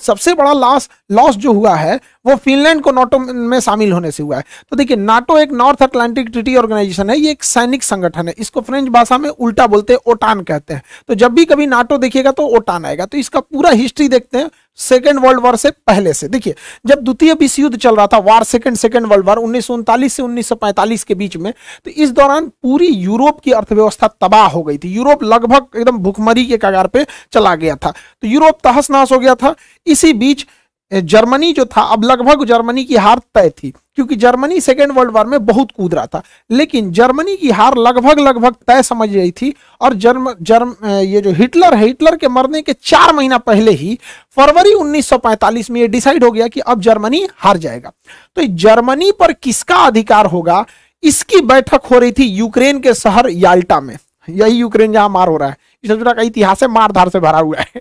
सबसे बड़ा लॉस जो हुआ है वो फिनलैंड को नाटो में शामिल होने से हुआ है। तो देखिए, नाटो एक नॉर्थ अटलांटिक ट्रीटी ऑर्गेनाइजेशन है, ये एक सैनिक संगठन है, इसको फ्रेंच भाषा में उल्टा बोलते हैं, ओटान कहते हैं। तो जब भी कभी नाटो देखिएगा तो ओटान आएगा। तो इसका पूरा हिस्ट्री देखते हैं सेकेंड वर्ल्ड वॉर से पहले से। देखिए, जब द्वितीय विश्व युद्ध चल रहा था, वार सेकेंड वर्ल्ड वॉर 1939 से 1945 के बीच में, तो इस दौरान पूरी यूरोप की अर्थव्यवस्था तबाह हो गई थी। यूरोप लगभग एकदम भुखमरी के कगार पे चला गया था, तो यूरोप तहस नहस हो गया था। इसी बीच जर्मनी जो था, अब लगभग जर्मनी की हार तय थी, क्योंकि जर्मनी सेकेंड वर्ल्ड वॉर में बहुत कूद रहा था। लेकिन जर्मनी की हार लगभग तय समझ रही थी, और ये जो हिटलर है, हिटलर के मरने के 4 महीना पहले ही फरवरी 1945 में ये डिसाइड हो गया कि अब जर्मनी हार जाएगा। तो जर्मनी पर किसका अधिकार होगा, इसकी बैठक हो रही थी यूक्रेन के शहर याल्टा में। यही यूक्रेन जहां मार हो रहा है, इस का इतिहास है, मार धार से भरा हुआ है।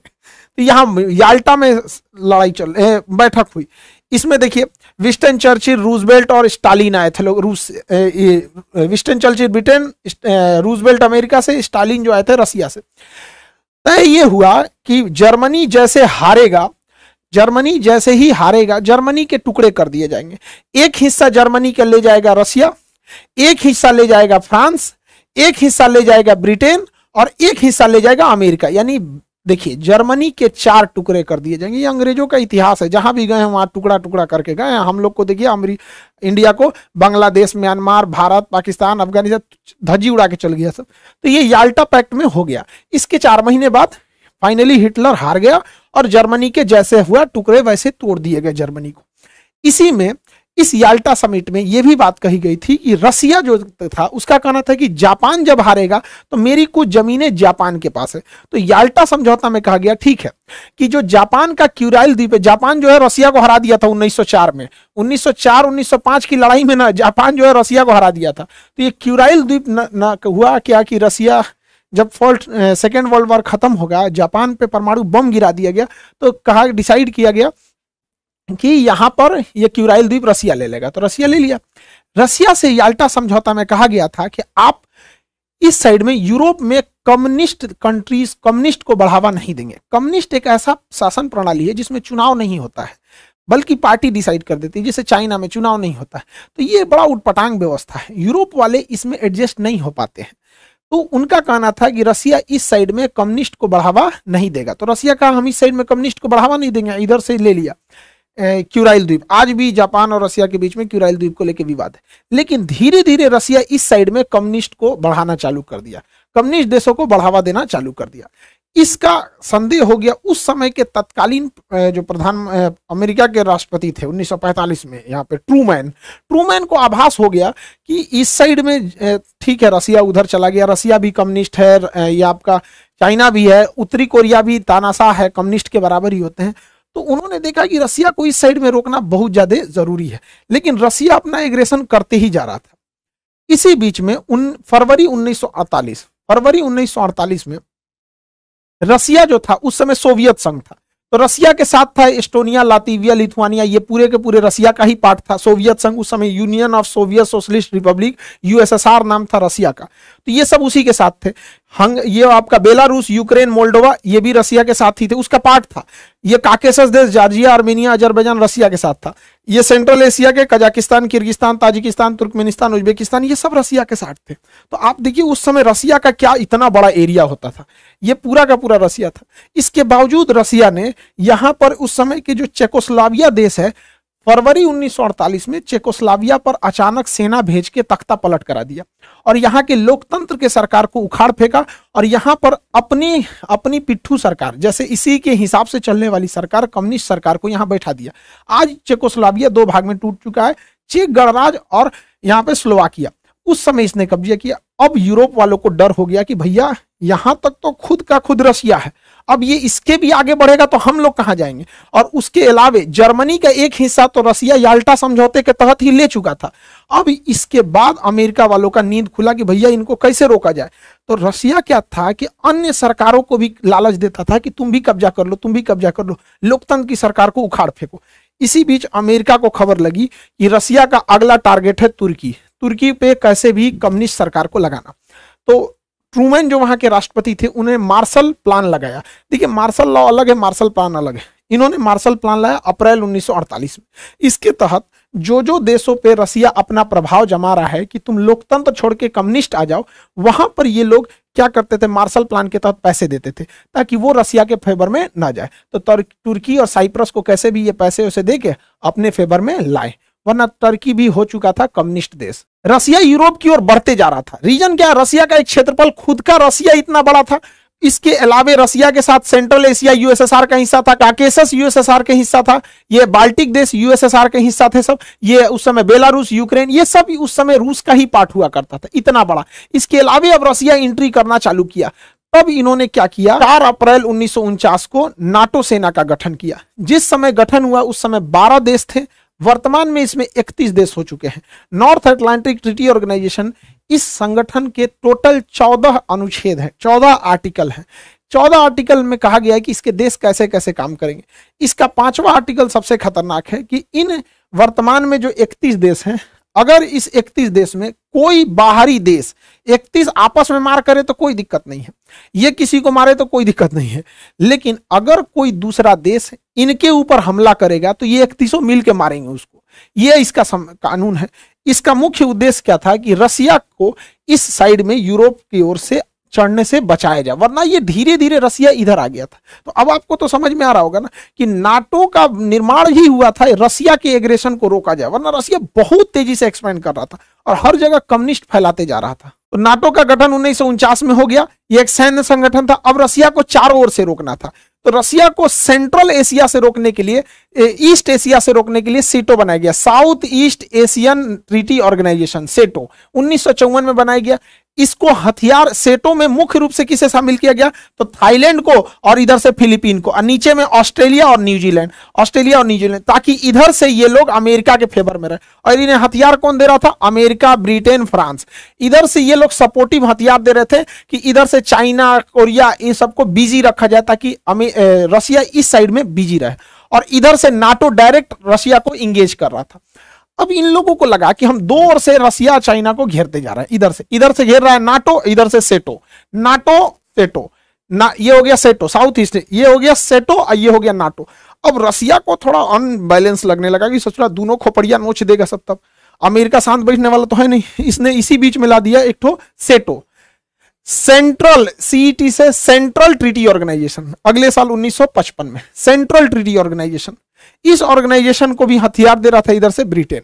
तो यहाँ याल्टा में बैठक हुई। इसमें देखिए, विंस्टन चर्चिल, रूजवेल्ट और स्टालिन आए थे लोग। Winston Churchill Britain, Roosevelt America से, स्टालिन जो आए थे रसिया से। तय ये हुआ कि जर्मनी जैसे ही हारेगा, जर्मनी के टुकड़े कर दिए जाएंगे। एक हिस्सा जर्मनी के ले जाएगा रसिया, एक हिस्सा ले जाएगा फ्रांस, एक हिस्सा ले जाएगा ब्रिटेन, और एक हिस्सा ले जाएगा अमेरिका। यानी देखिए, जर्मनी के 4 टुकड़े कर दिए जाएंगे। ये अंग्रेजों का इतिहास है, जहां भी गए हैं वहां टुकड़ा टुकड़ा करके गए हैं। हम लोग को देखिए, इंडिया को बांग्लादेश, म्यांमार, भारत, पाकिस्तान, अफगानिस्तान धज्जी उड़ा के चल गया सब। तो ये याल्टा पैक्ट में हो गया। इसके 4 महीने बाद फाइनली हिटलर हार गया, और जर्मनी के जैसे हुआ टुकड़े वैसे तोड़ दिए गए जर्मनी को। इसी में, इस याल्टा समिट में यह भी बात कही गई थी कि रसिया जो था, उसका कहना था कि जापान जब हारेगा तो मेरी कुछ जमीनें जापान के पास है। तो याल्टा समझौता में कहा गया, ठीक है, कि जो जापान का क्यूराइल द्वीप है, जापान जो है रसिया को हरा दिया था 1904 में, 1904-1905 की लड़ाई में ना जापान जो है रसिया को हरा दिया था। तो ये क्यूराइल द्वीप न हुआ क्या कि रसिया जब सेकेंड वर्ल्ड वॉर खत्म होगा, जापान पे परमाणु बम गिरा दिया गया, तो डिसाइड किया गया कि यहां पर ये क्यूराइल द्वीप रसिया ले लेगा। तो रसिया ले लिया। रसिया से याल्टा समझौता में कहा गया था कि आप इस साइड में यूरोप में कम्युनिस्ट को बढ़ावा नहीं देंगे। कम्युनिस्ट एक ऐसा शासन प्रणाली है जिसमें चुनाव नहीं होता है, बल्कि पार्टी डिसाइड कर देती है, जैसे चाइना में चुनाव नहीं होता है। तो ये बड़ा उटपटांग व्यवस्था है, यूरोप वाले इसमें एडजस्ट नहीं हो पाते हैं। तो उनका कहना था कि रसिया इस साइड में कम्युनिस्ट को बढ़ावा नहीं देगा। तो रसिया कहा, हम इस साइड में कम्युनिस्ट को बढ़ावा नहीं देंगे, इधर से ले लिया क्यूराइल द्वीप। आज भी जापान और रसिया के बीच में क्यूराइल द्वीप को लेकर विवाद है। लेकिन धीरे धीरे रसिया इस साइड में कम्युनिस्ट को बढ़ाना चालू कर दिया, कम्युनिस्ट देशों को बढ़ावा देना चालू कर दिया। इसका संदेह हो गया उस समय के तत्कालीन जो अमेरिका के राष्ट्रपति थे 1945 में, यहाँ पे ट्रूमैन को आभास हो गया कि इस साइड में ठीक है, रसिया उधर चला गया, रसिया भी कम्युनिस्ट है, ये आपका चाइना भी है, उत्तरी कोरिया भी तानाशाह है, कम्युनिस्ट के बराबर ही होते हैं। तो उन्होंने देखा कि रसिया को इस साइड में रोकना बहुत ज्यादा जरूरी है, लेकिन रसिया अपना एग्रेशन करते ही जा रहा था। इसी बीच में फरवरी 1948 में रसिया जो था उस समय सोवियत संघ था, तो रसिया के साथ था एस्टोनिया, लातविया, लिथुआनिया, ये पूरे के पूरे रसिया का ही पार्ट था। सोवियत संघ उस समय union of Soviet socialist Republic, USSR नाम था रसिया का, तो ये सब उसी के साथ थे। ये आपका बेलारूस, यूक्रेन, मोल्डोवा, ये भी रसिया के साथ ही थे, उसका पार्ट था। ये काकेशस देश, जॉर्जिया, आर्मेनिया, अजरबैजान रसिया के साथ था। ये सेंट्रल एशिया के Kazakhstan, Kyrgyzstan, Tajikistan, Turkmenistan, Uzbekistan, ये सब रसिया के साथ थे। तो आप देखिए उस समय रसिया का क्या इतना बड़ा एरिया होता था, ये पूरा का पूरा रसिया था। इसके बावजूद रसिया ने यहां पर उस समय के जो चेकोस्लोवाकिया देश है, फरवरी 1948 में चेकोस्लोवाकिया पर अचानक सेना भेज के तख्ता पलट करा दिया और यहाँ के लोकतंत्र के सरकार को उखाड़ फेंका और यहाँ पर अपनी पिट्ठू सरकार, जैसे इसी के हिसाब से चलने वाली सरकार, कम्युनिस्ट सरकार को यहाँ बैठा दिया। आज चेकोस्लोवाकिया 2 भाग में टूट चुका है, चेक गणराज्य और यहाँ पे स्लोवाकिया। उस समय इसने कब्जा किया। अब यूरोप वालों को डर हो गया कि भैया यहां तक तो खुद का खुद रसिया है, अब ये इसके भी आगे बढ़ेगा तो हम लोग कहां जाएंगे। और उसके अलावे जर्मनी का एक हिस्सा तो रसिया याल्टा समझौते के तहत ही ले चुका था। अब इसके बाद अमेरिका वालों का नींद खुला कि भैया इनको कैसे रोका जाए। तो रसिया क्या था कि अन्य सरकारों को भी लालच देता था कि तुम भी कब्जा कर लो, तुम भी कब्जा कर लो, लोकतंत्र की सरकार को उखाड़ फेंको। इसी बीच अमेरिका को खबर लगी कि रसिया का अगला टारगेट है तुर्की पे कैसे भी कम्युनिस्ट सरकार को लगाना। तो ट्रूमैन जो वहां के राष्ट्रपति थे, उन्हें मार्शल प्लान लगाया। देखिए मार्शल लॉ अलग है, मार्शल प्लान अलग है। इन्होंने मार्शल प्लान लाया अप्रैल 1948 में। इसके तहत जो जो देशों पे रसिया अपना प्रभाव जमा रहा है कि तुम लोकतंत्र छोड़ के कम्युनिस्ट आ जाओ, वहां पर ये लोग क्या करते थे, मार्शल प्लान के तहत पैसे देते थे ताकि वो रसिया के फेवर में ना जाए। तो तुर्की और साइप्रस को कैसे भी ये पैसे उसे दे के अपने फेवर में लाए, वरना टर्की भी हो चुका था कम्युनिस्ट देश। रसिया यूरोप की ओर बढ़ते जा रहा था। रीजन क्या है, रसिया का एक क्षेत्रफल, खुद का रसिया इतना बड़ा था, इसके अलावे रसिया के साथ सेंट्रल एशिया यूएसएसआर का हिस्सा था, काकेसस यूएसएसआर का हिस्सा था, ये बाल्टिक देश यूएसएसआर के हिस्सा थे सब, ये उस समय बेलारूस, यूक्रेन, ये सब उस समय रूस का ही पार्ट हुआ करता था, इतना बड़ा। इसके अलावे अब रसिया एंट्री करना चालू किया। तब इन्होंने क्या किया, 4 अप्रैल 1949 को नाटो सेना का गठन किया। जिस समय गठन हुआ उस समय 12 देश थे, वर्तमान में इसमें 31 देश हो चुके हैं। नॉर्थ अटलांटिक ट्रीटी ऑर्गेनाइजेशन, इस संगठन के टोटल 14 अनुच्छेद हैं, 14 आर्टिकल हैं। 14 आर्टिकल में कहा गया है कि इसके देश कैसे कैसे काम करेंगे। इसका 5वां आर्टिकल सबसे खतरनाक है कि इन वर्तमान में जो 31 देश हैं, अगर इस 31 देश में कोई बाहरी देश 31 आपस में मार करे तो कोई दिक्कत नहीं है, ये किसी को मारे तो कोई दिक्कत नहीं है, लेकिन अगर कोई दूसरा देश इनके ऊपर हमला करेगा तो ये 31 मिल के मारेंगे उसको। ये इसका कानून है। इसका मुख्य उद्देश्य क्या था कि रसिया को इस साइड में यूरोप की ओर से चढ़ने से बचाया जाए, वरना ये धीरे धीरे रसिया इधर आ गया था। तो अब आपको तो समझ में आ रहा होगा ना कि नाटो का निर्माण ही हुआ था रसिया के एग्रेशन को रोका जाए, वरना रसिया बहुत तेजी से एक्सपेंड कर रहा था और हर जगह कम्युनिस्ट फैलाते जा रहा था। तो नाटो का गठन 1949 में हो गया। ये एक सैन्य संगठन था। अब रसिया को चारों ओर से रोकना था, तो रसिया को सेंट्रल एशिया से रोकने के लिए, ईस्ट एशिया से रोकने के लिए सेटो बनाया गया, South East Asian treaty organisation, SEATO 1954 में बनाया गया। इसको हथियार, सेटो में मुख्य रूप से किसे शामिल किया गया, तो थाईलैंड को और इधर से फिलीपीन को, और नीचे में ऑस्ट्रेलिया और न्यूजीलैंड, ऑस्ट्रेलिया और न्यूजीलैंड, ताकि इधर से ये लोग अमेरिका के फेवर में रहे। और इन्हें हथियार कौन दे रहा था, अमेरिका, ब्रिटेन, फ्रांस। इधर से ये लोग सपोर्टिव हथियार दे रहे थे कि इधर से चाइना, कोरिया, इन सबको बिजी रखा जाए ताकि रसिया इस साइड में बिजी रहे, और इधर से नाटो डायरेक्ट रसिया को इंगेज कर रहा था। अब इन लोगों को लगा कि हम दो ओर से रसिया चाइना को घेरते जा रहे हैं, इधर से घेर रहा है नाटो, इधर से सेटो, नाटो सेटो ना, ये हो गया सेटो साउथ ईस्ट, ये हो गया सेटो और ये हो गया नाटो। अब रसिया को थोड़ा अनबैलेंस लगने लगा कि सचुरा दोनों खोपड़िया नोच देगा सब, तब अमेरिका शांत बैठने वाला तो है नहीं, इसने इसी बीच में ला दिया एक ठो सेटो, सेंट्रल, सीईटी से सेंट्रल ट्रीटी ऑर्गेनाइजेशन, अगले साल 1955 में सेंट्रल ट्रीटी ऑर्गेनाइजेशन। इस ऑर्गेनाइजेशन को भी हथियार दे रहा था इधर से ब्रिटेन।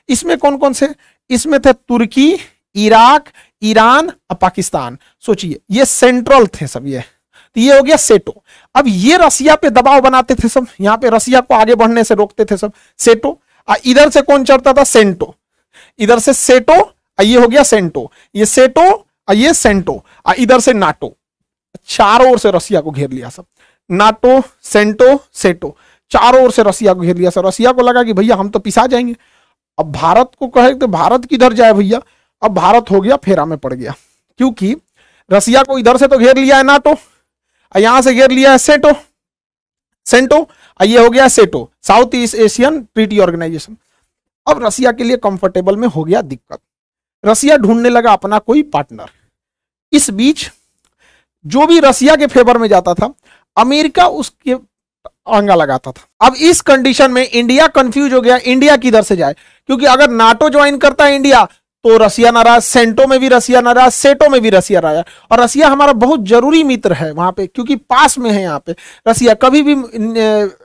इसमें कौन कौन से, इसमें थे तुर्की, इराक, ईरान और पाकिस्तान। सोचिए ये सेंट्रल थे सब, ये हो गया सेटो। अब ये रसिया पे दबाव बनाते थे सब, यहां पे रसिया को आगे बढ़ने से रोकते थे सब, सेटो। इधर से कौन चढ़ता था, सेंटो, इधर से सेटो, ये हो गया सेंटो, ये सेटो, ये सेंटो, इधर से नाटो। चारों ओर से रसिया को घेर लिया सब, नाटो, सेंटो, सेटो, चारों ओर से रसिया को घेर लिया सब। रसिया को लगा कि भैया हम तो पिसा जाएंगे। अब भारत को कहे तो भारत किधर जाए भैया, अब भारत हो गया फेरा में पड़ गया, क्योंकि रसिया को इधर से तो घेर लिया है नाटो, यहां से घेर लिया है सेटो, सेंटो, ये हो गया SEATO, South East Asian treaty organisation. अब रसिया के लिए कंफर्टेबल में हो गया दिक्कत, रसिया ढूंढने लगा अपना कोई पार्टनर। इस बीच जो भी रसिया के फेवर में जाता था, अमेरिका उसके अंगा लगाता था। अब इस कंडीशन में इंडिया कंफ्यूज हो गया, इंडिया किधर से जाए, क्योंकि अगर नाटो ज्वाइन करता है इंडिया तो रसिया नाराज, सेंटो में भी रसिया नाराज, सेटो में भी रसिया नाराज, और रसिया हमारा बहुत जरूरी मित्र है वहां पे, क्योंकि पास में है यहाँ पे रसिया, कभी भी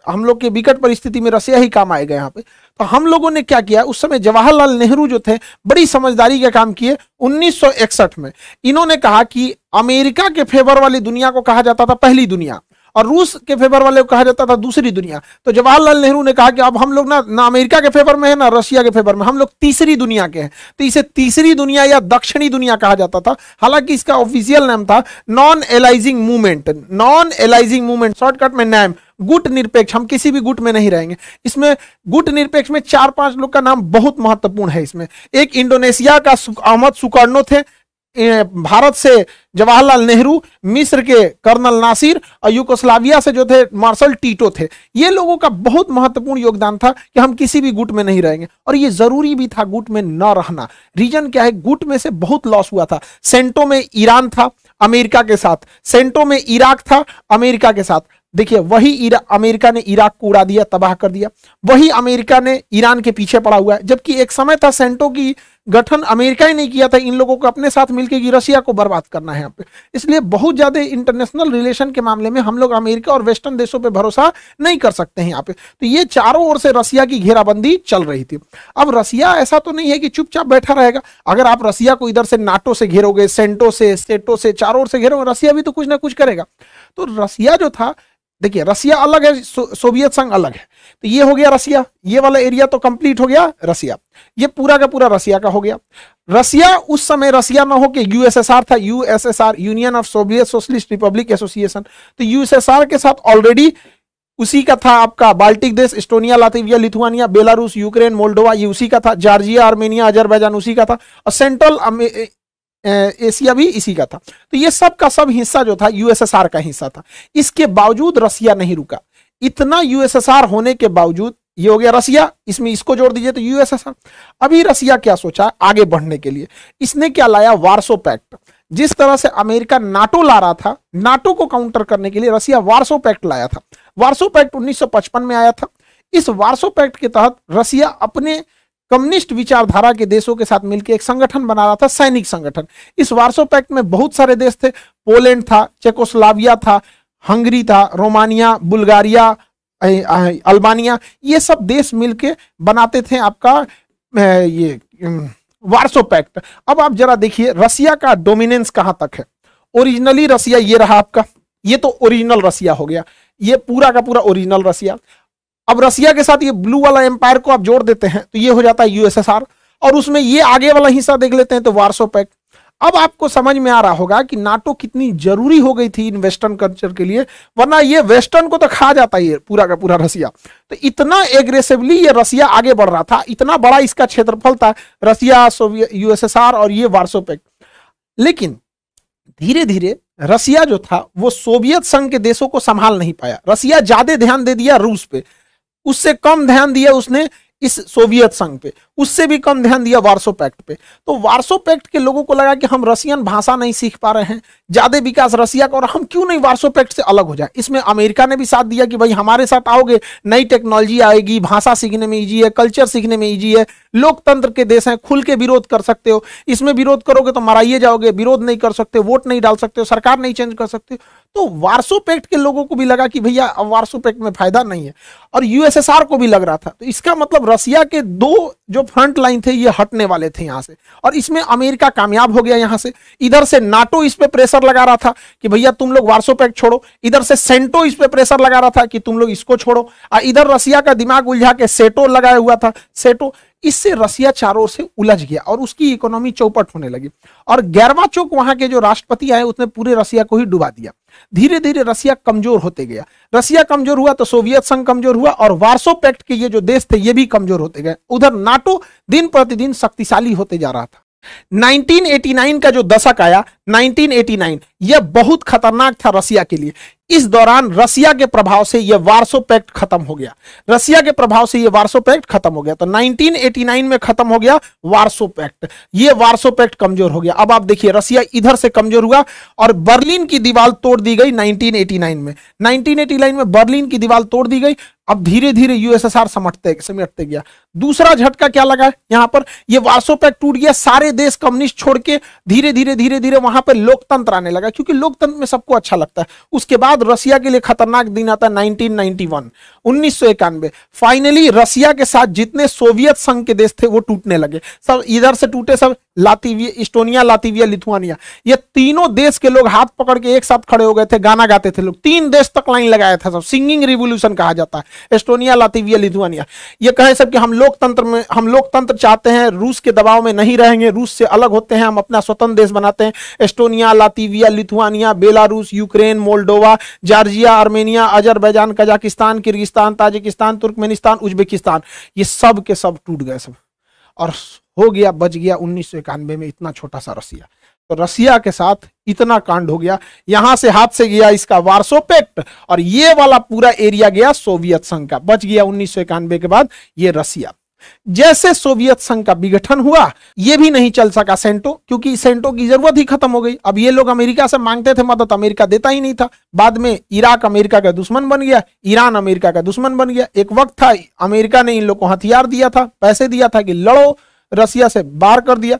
हम लोग के विकट परिस्थिति में रसिया ही काम आएगा यहाँ पे। तो हम लोगों ने क्या किया, उस समय जवाहरलाल नेहरू जो थे बड़ी समझदारी का काम किए। 1961 में इन्होंने कहा कि अमेरिका के फेवर वाली दुनिया को कहा जाता था पहली दुनिया, और रूस के फेवर वाले को कहा जाता था दूसरी दुनिया। तो जवाहरलाल नेहरू ने कहा कि अब हम लोग ना अमेरिका के फेवर में है ना रसिया के फेवर में, हम लोग तीसरी दुनिया के हैं, तो इसे तीसरी दुनिया या दक्षिणी दुनिया कहा जाता था। हालांकि इसका ऑफिशियल नाम था non aliasing movement, non aliasing movement, shortcut में नाम गुट निरपेक्ष, हम किसी भी गुट में नहीं रहेंगे। इसमें गुट निरपेक्ष में 4-5 लोग का नाम बहुत महत्वपूर्ण है। इसमें एक इंडोनेशिया का अहमद सुकर्नो थे, भारत से जवाहरलाल नेहरू, मिस्र के कर्नल नासिर और यूगोस्लाविया से जो थे मार्शल टीटो थे। ये लोगों का बहुत महत्वपूर्ण योगदान था कि हम किसी भी गुट में नहीं रहेंगे, और ये जरूरी भी था गुट में न रहना। रीजन क्या है, गुट में से बहुत लॉस हुआ था। सेंटो में ईरान था अमेरिका के साथ, सेंटो में इराक था अमेरिका के साथ, देखिए वही अमेरिका ने इराक को उड़ा दिया, तबाह कर दिया। वही अमेरिका ने ईरान के पीछे पड़ा हुआ है, जबकि एक समय था सेंटो की गठन अमेरिका ही नहीं किया था, इन लोगों को अपने साथ मिलकर कि रसिया को बर्बाद करना है यहाँ पे। इसलिए बहुत ज्यादा इंटरनेशनल रिलेशन के मामले में हम लोग अमेरिका और वेस्टर्न देशों पे भरोसा नहीं कर सकते हैं यहाँ पे। तो ये चारों ओर से रसिया की घेराबंदी चल रही थी। अब रसिया ऐसा तो नहीं है कि चुपचाप बैठा रहेगा। अगर आप रसिया को इधर से नाटो से घेरोगे, सेंटो से, सेटो से, चारों ओर से घेरोगे, रसिया भी तो कुछ ना कुछ करेगा। तो रसिया जो था, देखिए रसिया अलग है, सोवियत संघ अलग है। तो ये हो गया रसिया, ये वाला एरिया तो कंप्लीट हो गया रसिया, ये पूरा का पूरा रसिया का हो गया। रसिया उस समय रसिया ना हो के यूएसएसआर था, USSR, union of Soviet socialist Republic association. तो यूएसएसआर के साथ ऑलरेडी उसी का था आपका बाल्टिक देश, Estonia, Latvia, Lithuania, Belarus, Ukraine, Moldova, ये उसी का था। जॉर्जिया, आर्मेनिया, अजरबैजान उसी का था। और सेंट्रल एशिया भी इसी का था। तो ये सब का सब हिस्सा जो था यूएसएसआर का हिस्सा था। इसके बावजूद रसिया नहीं रुका। इतना यूएसएसआर होने के बावजूद, ये हो गया रसिया, इसमें इसको जोड़ दीजिए तो यूएसएसआर। अभी रसिया क्या सोचा आगे बढ़ने के लिए, इसने क्या लाया, वार्सो पैक्ट। जिस तरह से अमेरिका नाटो ला रहा था, नाटो को काउंटर करने के लिए रसिया वार्सो पैक्ट लाया था। वार्सो पैक्ट 1955 में आया था। इस वार्सो पैक्ट के तहत रसिया अपने कम्युनिस्ट विचारधारा के देशों के साथ मिलकर एक संगठन बना रहा था, सैनिक संगठन। इस वार्सो पैक्ट में बहुत सारे देश थे, पोलैंड था, चेकोस्लोवाकिया था, हंगरी था, रोमानिया, बुल्गारिया, अल्बानिया, ये सब देश मिलके बनाते थे आपका ये वार्सो पैक्ट। अब आप जरा देखिए रसिया का डोमिनेंस कहां तक है। ओरिजिनली रसिया ये रहा आपका, ये तो ओरिजिनल रसिया हो गया, ये पूरा का पूरा ओरिजिनल रसिया। अब रसिया के साथ ये ब्लू वाला एम्पायर को आप जोड़ देते हैं तो ये हो जाता है यूएसएसआर, और उसमें ये आगे वाला हिस्सा देख लेते हैं तो वार्सो पैक्ट। अब आपको समझ में आ रहा होगा कि नाटो कितनी जरूरी हो गई थी इन वेस्टर्न कल्चर के लिए, वरना ये वेस्टर्न को तो खा जाता है पूरा का पूरा रसिया। तो इतना एग्रेसिवली ये रसिया आगे बढ़ रहा था, इतना बड़ा इसका क्षेत्रफल था, रसिया, सोवियत, यूएसएसआर और ये वार्सो पैक्ट। लेकिन धीरे धीरे रसिया जो था वो सोवियत संघ के देशों को संभाल नहीं पाया। रसिया ज्यादा ध्यान दे दिया रूस पे, उससे कम ध्यान दिया उसने इस सोवियत संघ पे, उससे भी कम ध्यान दिया वार्सो पैक्ट पे। तो वार्सो पैक्ट के लोगों को लगा कि हम रसियन भाषा नहीं सीख पा रहे हैं, ज्यादा विकास रसिया का, और हम क्यों नहीं वार्सो पैक्ट से अलग हो जाए। इसमें अमेरिका ने भी साथ दिया कि भाई हमारे साथ आओगे, नई टेक्नोलॉजी आएगी, भाषा सीखने में इजी है, कल्चर सीखने में इजी है, लोकतंत्र के देश हैं, खुल के विरोध कर सकते हो, इसमें विरोध करोगे तो मराइए जाओगे, विरोध नहीं कर सकते, वोट नहीं डाल सकते हो, सरकार नहीं चेंज कर सकते। तो वार्सो पैक्ट के लोगों को भी लगा कि भैया अब वार्सो पैक्ट में फायदा नहीं है, और यूएसएसआर को भी लग रहा था। तो इसका मतलब रसिया के दो जो फ्रंट लाइन थे ये हटने वाले थे यहां से, और इसमें अमेरिका कामयाब हो गया। यहां से इधर से नाटो इस पे प्रेशर लगा रहा था कि भैया तुम लोग वार्सो पैक्ट छोड़ो, इधर से सेंटो इस पे प्रेशर लगा रहा था कि तुम लोग इसको छोड़ो, और इधर रसिया का दिमाग उलझा के सेटो लगाया हुआ था, सेटो। इससे रसिया चारों ओर से उलझ गया और उसकी इकोनॉमी चौपट होने लगी। और गैरवाचोक वहां के जो राष्ट्रपति आए उसने पूरे रसिया को ही डुबा दिया। धीरे धीरे रसिया कमजोर होते गया। रसिया कमजोर हुआ तो सोवियत संघ कमजोर हुआ, और वार्सो पैक्ट के ये जो देश थे ये भी कमजोर होते गए। उधर नाटो दिन प्रतिदिन शक्तिशाली होते जा रहा था। 1989 का जो दशक आया, 1989, यह बहुत खतरनाक था रसिया के लिए। इस दौरान रसिया के प्रभाव से यह वार्सो पैक्ट खत्म हो गया। रसिया के प्रभाव से यह वार्सो पैक्ट खत्म हो गया। तो 1989 में खत्म हो गया वार्सो पैक्ट। यह वार्सो पैक्ट कमजोर हो गया। अब आप देखिए रसिया इधर से कमजोर हुआ और बर्लिन की दीवार तोड़ दी गई 1989 में। 1989 में बर्लिन की दीवार तोड़ दी गई। अब धीरे धीरे यूएसएसआर समेटते गया। दूसरा झटका क्या लगा यहां पर, यह वार्सो पैक्ट टूट गया। सारे देश कम्युनिस्ट छोड़ के धीरे धीरे वहां पर लोकतंत्र आने लगा, क्योंकि लोकतंत्र में सबको अच्छा लगता है। उसके बाद रसिया के लिए खतरनाक दिन आता है 1991, 1991। फाइनली रसिया के साथ जितने सोवियत संघ के देश थे वो टूटने लगे। सब इधर से टूटे, सब लातविया, एस्टोनिया, लातविया, लिथुआनिया, ये तीनों देश के लोग हाथ पकड़ के एक साथ खड़े हो गए थे, गाना गाते थे लोग। 3 देश तक लाइन लगाया था, सब सिंगिंग रिवॉल्यूशन कहा जाता है। एस्टोनिया, लातविया, लिथुआनिया ये कहे सब कि हम लोकतंत्र चाहते हैं, रूस के दबाव में नहीं रहेंगे, रूस से अलग होते हैं, हम अपना स्वतंत्र देश बनाते हैं। Estonia, Latvia, Lithuania, Belarus, Ukraine, Moldova, Georgia, Armenia, Azerbaijan, Kazakhstan, Kyrgyzstan, Tajikistan, Turkmenistan, Uzbekistan, ये सब के सब टूट गए सब, और हो गया, बच गया 1991 में इतना छोटा सा रसिया। तो रसिया के साथ इतना कांड हो गया। यहां से हाथ से गया इसका वार्सो पैक्ट, और ये वाला पूरा एरिया गया सोवियत संघ का। बच गया 1991 के बाद ये रसिया। जैसे सोवियत संघ का विघटन हुआ, यह भी नहीं चल सका सेंटो, क्योंकि सेंटो की जरूरत ही खत्म हो गई। अब ये लोग अमेरिका से मांगते थे मदद, अमेरिका देता ही नहीं था। बाद में इराक अमेरिका का दुश्मन बन गया, ईरान अमेरिका का दुश्मन बन गया। एक वक्त था अमेरिका ने इन लोग को हथियार दिया था, पैसे दिया था कि लड़ो, रसिया से बाहर कर दिया।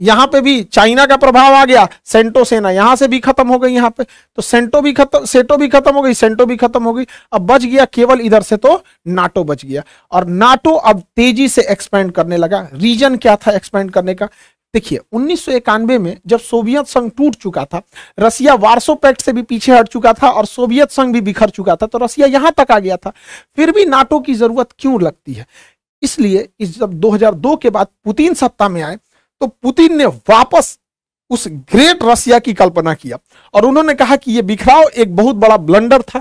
यहां पे भी चाइना का प्रभाव आ गया, सेंटो सेना यहां से भी खत्म हो गई यहाँ पे, तो सेंटो भी खत्म, सेटो भी खत्म हो गई, सेंटो भी खत्म हो गई। अब बच गया केवल इधर से तो नाटो बच गया, और नाटो अब तेजी से एक्सपेंड करने लगा। रीजन क्या था एक्सपेंड करने का? देखिए 1991 में जब सोवियत संघ टूट चुका था, रसिया वार्सो पैक्ट से भी पीछे हट चुका था और सोवियत संघ भी बिखर चुका था, तो रसिया यहां तक आ गया था। फिर भी नाटो की जरूरत क्यों लगती है? इसलिए इस जब 2002 के बाद पुतिन सत्ता में आए, तो पुतिन ने वापस उस ग्रेट रसिया की कल्पना किया और उन्होंने कहा कि यह बिखराव एक बहुत बड़ा ब्लंडर था।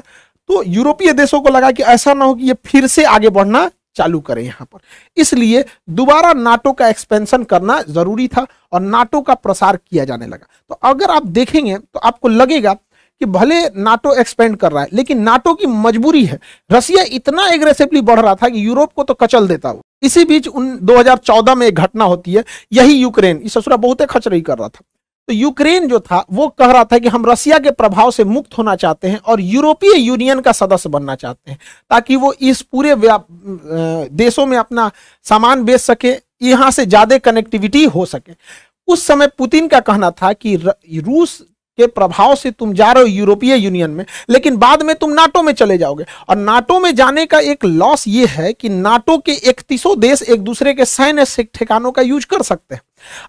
तो यूरोपीय देशों को लगा कि ऐसा ना हो कि ये फिर से आगे बढ़ना चालू करें यहां पर, इसलिए दोबारा नाटो का एक्सपेंशन करना जरूरी था और नाटो का प्रसार किया जाने लगा। तो अगर आप देखेंगे तो आपको लगेगा कि भले नाटो एक्सपेंड कर रहा है, लेकिन नाटो की मजबूरी है। रसिया इतना एग्रेसिवली बढ़ रहा था कि यूरोप को तो कचल देता हो। इसी बीच 2014 में एक घटना होती है, यही यूक्रेन, इस ससुरा बहुत खचरई कर रहा था। तो यूक्रेन जो था वो कह रहा था कि हम रसिया के प्रभाव से मुक्त होना चाहते हैं और यूरोपीय यूनियन का सदस्य बनना चाहते हैं, ताकि वो इस पूरे देशों में अपना सामान बेच सके, यहां से ज्यादा कनेक्टिविटी हो सके। उस समय पुतिन का कहना था कि रूस के प्रभाव से तुम जा रहे हो यूरोपीय यूनियन में, लेकिन बाद में तुम नाटो में चले जाओगे, और नाटो में जाने का एक लॉस ये है कि नाटो के 31 देश एक दूसरे के सैन्य ठिकानों का यूज कर सकते हैं।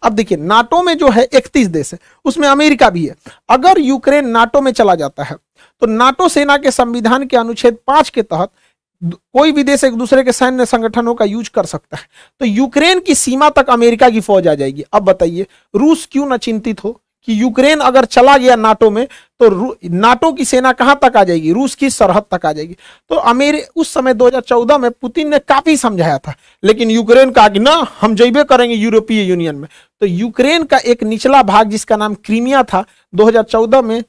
अब देखिए नाटो में जो है 31 देश है, उसमें अमेरिका भी है। अगर यूक्रेन नाटो में चला जाता है तो नाटो सेना के संविधान के अनुच्छेद 5 के तहत कोई भी देश एक दूसरे के सैन्य संगठनों का यूज कर सकता है। तो यूक्रेन की सीमा तक अमेरिका की फौज आ जाएगी। अब बताइए रूस क्यों ना चिंतित हो कि यूक्रेन अगर चला गया नाटो में तो नाटो की सेना कहां तक आ जाएगी? रूस की सरहद तक आ जाएगी। तो उस समय 2014 में पुतिन ने काफी समझाया था, लेकिन यूक्रेन कहा कि ना हम जइबे करेंगे यूरोपीय यूनियन में। तो यूक्रेन का एक निचला भाग जिसका नाम क्रीमिया था, 2014 में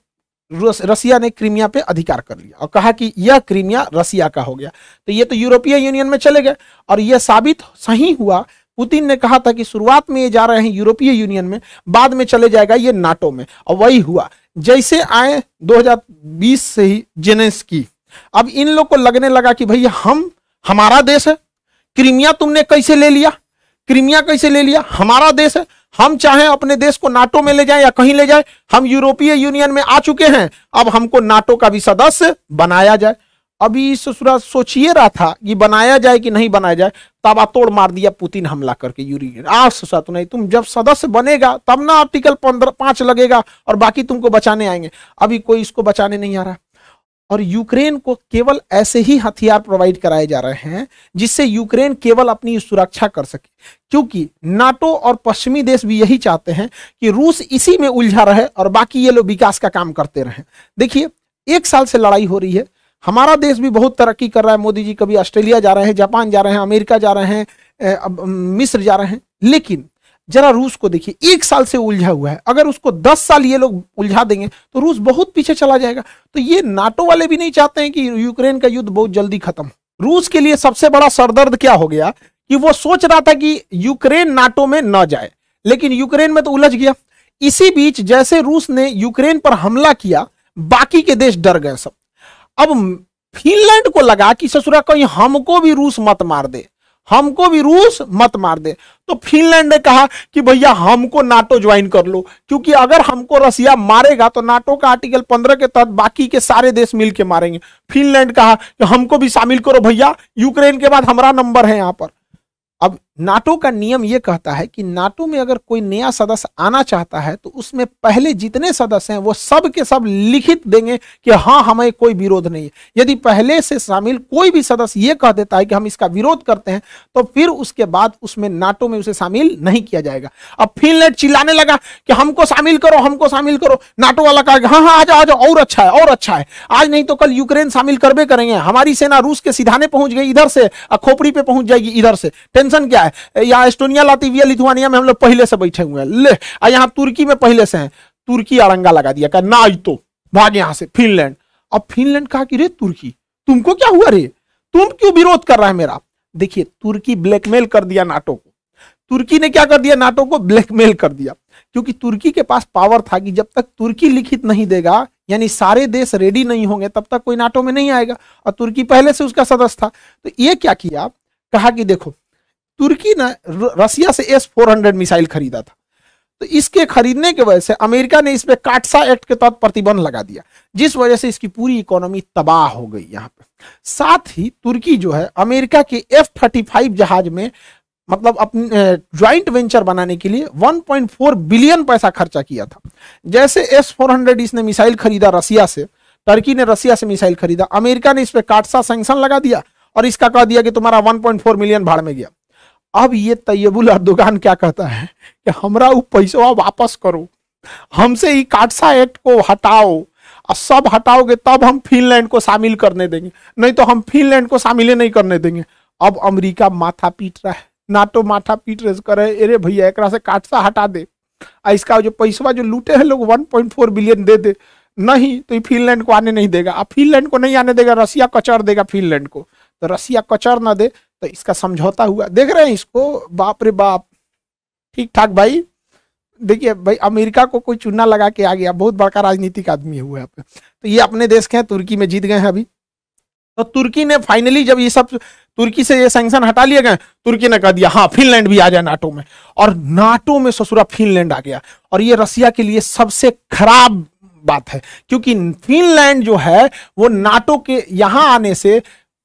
रसिया ने क्रीमिया पे अधिकार कर लिया और कहा कि यह क्रीमिया रसिया का हो गया। तो ये तो यूरोपीय यूनियन में चले गए और यह साबित सही हुआ। पुतिन ने कहा था कि शुरुआत में ये जा रहे हैं यूरोपीय यूनियन में, बाद में चले जाएगा ये नाटो में, और वही हुआ। जैसे आए 2020 से ही जेलेंस्की, अब इन लोग को लगने लगा कि भैया हमारा देश है, क्रीमिया तुमने कैसे ले लिया? क्रीमिया कैसे ले लिया? हमारा देश है, हम चाहें अपने देश को नाटो में ले जाएं या कहीं ले जाए, हम यूरोपीय यूनियन में आ चुके हैं, अब हमको नाटो का भी सदस्य बनाया जाए। अभी ससुरा सोचिए रहा था कि बनाया जाए कि नहीं बनाया जाए, ताबड़तोड़ मार दिया पुतिन हमला करके यूक्रेन। आज ससुरा तो नहीं, तुम जब सदस्य बनेगा तब ना आर्टिकल 5 लगेगा और बाकी तुमको बचाने आएंगे। अभी कोई इसको बचाने नहीं आ रहा, और यूक्रेन को केवल ऐसे ही हथियार प्रोवाइड कराए जा रहे हैं जिससे यूक्रेन केवल अपनी सुरक्षा कर सके, क्योंकि नाटो और पश्चिमी देश भी यही चाहते हैं कि रूस इसी में उलझा रहे और बाकी ये लोग विकास का काम करते रहें। देखिए 1 साल से लड़ाई हो रही है, हमारा देश भी बहुत तरक्की कर रहा है। मोदी जी कभी ऑस्ट्रेलिया जा रहे हैं, जापान जा रहे हैं, अमेरिका जा रहे हैं, मिस्र जा रहे हैं, लेकिन जरा रूस को देखिए 1 साल से उलझा हुआ है। अगर उसको 10 साल ये लोग उलझा देंगे तो रूस बहुत पीछे चला जाएगा। तो ये नाटो वाले भी नहीं चाहते हैं कि यूक्रेन का युद्ध बहुत जल्दी खत्म। रूस के लिए सबसे बड़ा सरदर्द क्या हो गया कि वो सोच रहा था कि यूक्रेन नाटो में न जाए, लेकिन यूक्रेन में तो उलझ गया। इसी बीच जैसे रूस ने यूक्रेन पर हमला किया, बाकी के देश डर गए सब। अब फिनलैंड को लगा कि ससुरा कहीं हमको भी रूस मत मार दे, हमको भी रूस मत मार दे। तो फिनलैंड ने कहा कि भैया हमको नाटो ज्वाइन कर लो, क्योंकि अगर हमको रसिया मारेगा तो नाटो का आर्टिकल 15 के तहत बाकी के सारे देश मिलके मारेंगे। फिनलैंड कहा कि हमको भी शामिल करो भैया, यूक्रेन के बाद हमारा नंबर है यहां पर। अब नाटो का नियम यह कहता है कि नाटो में अगर कोई नया सदस्य आना चाहता है तो उसमें पहले जितने सदस्य हैं वो सब के सब लिखित देंगे कि हाँ हमें कोई विरोध नहीं है। यदि पहले से शामिल कोई भी सदस्य ये कह देता है कि हम इसका विरोध करते हैं तो फिर उसके बाद उसमें नाटो में उसे शामिल नहीं किया जाएगा। अब फिनलैंड चिल्लाने लगा कि हमको शामिल करो, हमको शामिल करो। नाटो वाला कहा हाँ हाँ आ जाओ आ जाओ, और अच्छा है और अच्छा है, आज नहीं तो कल यूक्रेन शामिल करबे करेंगे। हमारी सेना रूस के सिधाने पहुंच गई इधर से, खोपड़ी पे पहुंच जाएगी इधर से, टेंशन क्या है। यहाँ एस्टोनिया, लातविया, लिथुआनिया में हम लोग पहले से बैठे हुए हैं, ले यहाँ तुर्की में पहले से हैं। तुर्की अड़ंगा लगा दिया, कहा ना तो भाग यहां से फिनलैंड। अब फिनलैंड कहा कि रे तुर्की तुमको क्या हुआ रे, तुम क्यों विरोध कर रहा है मेरा? देखिए तुर्की ब्लैकमेल कर दिया नाटो को। तुर्की ने क्या कर दिया, नाटो को ब्लैकमेल कर दिया, क्योंकि तुर्की के पास पावर था कि जब तक तुर्की लिखित नहीं देगा, यानी सारे देश रेडी नहीं होंगे, तब तक कोई नाटो में नहीं आएगा, और तुर्की पहले से उसका सदस्य था। तो ये क्या किया, कहा कि देखो तुर्की ने रसिया से S-400 मिसाइल खरीदा था, तो इसके खरीदने की वजह से अमेरिका ने इस पे काटसा एक्ट के तहत प्रतिबंध लगा दिया, जिस वजह से इसकी पूरी इकोनॉमी तबाह हो गई यहाँ पे। साथ ही तुर्की जो है अमेरिका के F-35 जहाज में मतलब अपनी ज्वाइंट वेंचर बनाने के लिए 1.4 बिलियन पैसा खर्चा किया था। जैसे S-400 इसने मिसाइल खरीदा रसिया से, टर्की ने रसिया से मिसाइल खरीदा, अमेरिका ने इस पे काटसा सैंक्शन लगा दिया और इसका कह दिया कि तुम्हारा 1.4 मिलियन भाड़ में गया। अब ये तैयबुल अर्दोगान क्या कहता है कि हमरा वो पैसा वापस करो, हमसे ही काटसा एक्ट को हटाओ, और सब हटाओगे तब हम फिनलैंड को शामिल करने देंगे, नहीं तो हम फिनलैंड को शामिल नहीं करने देंगे। अब अमेरिका माथा पीट रहा है, नाटो माथा पीट रहे करे, अरे भैया एकरा से काटसा हटा दे, इसका जो पैसा जो लूटे हैं लोग 1.4 बिलियन दे दे, नहीं तो फिनलैंड को आने नहीं देगा। अब फिनलैंड को नहीं आने देगा, रसिया कचर देगा फिनलैंड को, तो रसिया कचर ना दे तो इसका समझौता हुआ। देख रहे हैं इसको, बाप रे बाप, ठीक ठाक भाई। देखिए भाई अमेरिका को कोई चुना लगा के आ गया, बहुत बड़का राजनीतिक आदमी हुआ है। तो ये अपने देश के हैं, तुर्की में जीत गए हैं अभी। तो तुर्की ने फाइनली जब ये सब तुर्की से ये सैंक्शन हटा लिए गए, तुर्की ने कह दिया हाँ फिनलैंड भी आ जाए नाटो में, और नाटो में ससुरा फिनलैंड आ गया। और ये रसिया के लिए सबसे खराब बात है, क्योंकि फिनलैंड जो है वो नाटो के यहां आने से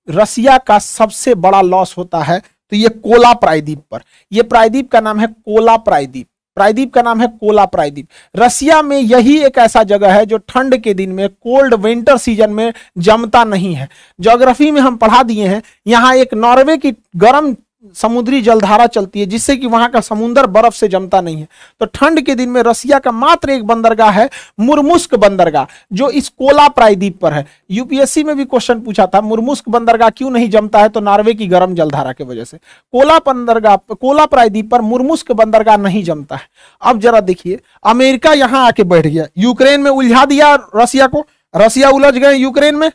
रसिया का सबसे बड़ा लॉस होता है। तो ये कोला प्रायद्वीप पर, ये प्रायद्वीप का नाम है कोला प्रायद्वीप, प्रायद्वीप का नाम है कोला प्रायद्वीप। रसिया में यही एक ऐसा जगह है जो ठंड के दिन में, कोल्ड विंटर सीजन में जमता नहीं है। ज्योग्राफी में हम पढ़ा दिए हैं, यहाँ एक नॉर्वे की गर्म समुद्री जलधारा चलती है, जिससे कि वहां का समुद्र बर्फ से जमता नहीं है। तो ठंड के दिन में रसिया का मात्र एक बंदरगाह है, मुर्मुस्क बंदरगाह, जो इस कोला प्रायद्वीप पर है। यूपीएससी में भी क्वेश्चन पूछा था, मुर्मुस्क बंदरगाह क्यों नहीं जमता है, तो नॉर्वे की गर्म जलधारा की वजह से। कोला बंदरगाह, कोला प्रायद्वीप पर मुर्मुस्क बंदरगाह नहीं जमता है। अब जरा देखिए, अमेरिका यहां आके बैठ गया, यूक्रेन में उलझा दिया रसिया को, रसिया उलझ गए यूक्रेन में,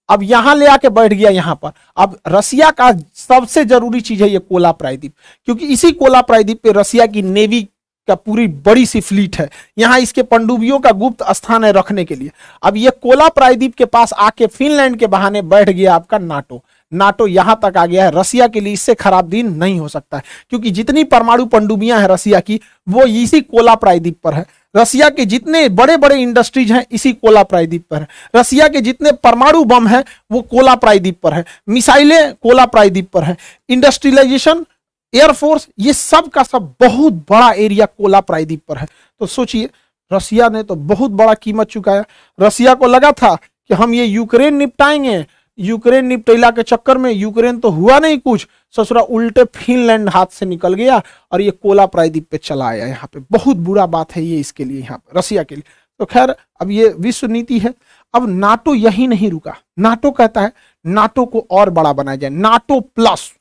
अब यहां ले आके बैठ गया यहां पर। अब रसिया का सबसे जरूरी चीज है ये कोला प्रायद्वीप, क्योंकि इसी कोला प्रायद्वीप पे रसिया की नेवी का पूरी बड़ी सी फ्लीट है, यहां इसके पनडुब्बियों का गुप्त स्थान है रखने के लिए। अब ये कोला प्रायद्वीप के पास आके फिनलैंड के बहाने बैठ गया आपका नाटो। नाटो यहां तक आ गया है, रसिया के लिए इससे खराब दिन नहीं हो सकता है, क्योंकि जितनी परमाणु पनडुब्बियां हैं रसिया की, वो इसी कोला प्रायद्वीप पर है। रसिया के जितने बड़े बड़े इंडस्ट्रीज हैं इसी कोला प्रायद्वीप पर है। रसिया के जितने परमाणु बम हैं वो कोला प्रायद्वीप पर है, मिसाइलें कोला प्रायद्वीप पर है, इंडस्ट्रियलाइजेशन, एयरफोर्स, ये सब का सब बहुत बड़ा एरिया कोला प्रायद्वीप पर है। तो सोचिए रसिया ने तो बहुत बड़ा कीमत चुकाया। रसिया को लगा था कि हम ये यूक्रेन निपटाएंगे, यूक्रेन निपटेला के चक्कर में यूक्रेन तो हुआ नहीं कुछ, ससुरा उल्टे फिनलैंड हाथ से निकल गया और ये कोला प्रायद्वीप पे चला आया। यहाँ पे बहुत बुरा बात है ये इसके लिए, यहाँ पे रसिया के लिए। तो खैर अब ये विश्व नीति है। अब नाटो यही नहीं रुका, नाटो कहता है नाटो को और बड़ा बनाया जाए, नाटो प्लस।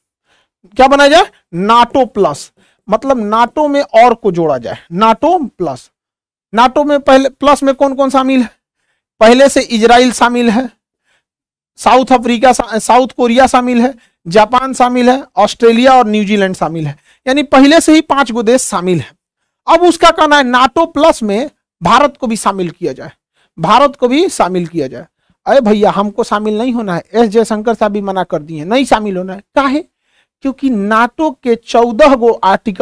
क्या बनाया जाए? नाटो प्लस, मतलब नाटो में और को जोड़ा जाए, नाटो प्लस। नाटो में पहले प्लस में कौन कौन शामिल है? पहले से इजराइल शामिल है, साउथ अफ्रीका, साउथ कोरिया शामिल है, जापान शामिल है, ऑस्ट्रेलिया और न्यूजीलैंड शामिल है, यानी पहले से ही 5 गो देश शामिल है। अब उसका कहना है नाटो प्लस में भारत को भी शामिल किया जाए, भारत को भी शामिल किया जाए। अरे भैया हमको शामिल नहीं होना है, एस जयशंकर साहब भी मना कर दिए, नहीं शामिल होना है। काहे? क्योंकि नाटो के 14 गो आर्टिकल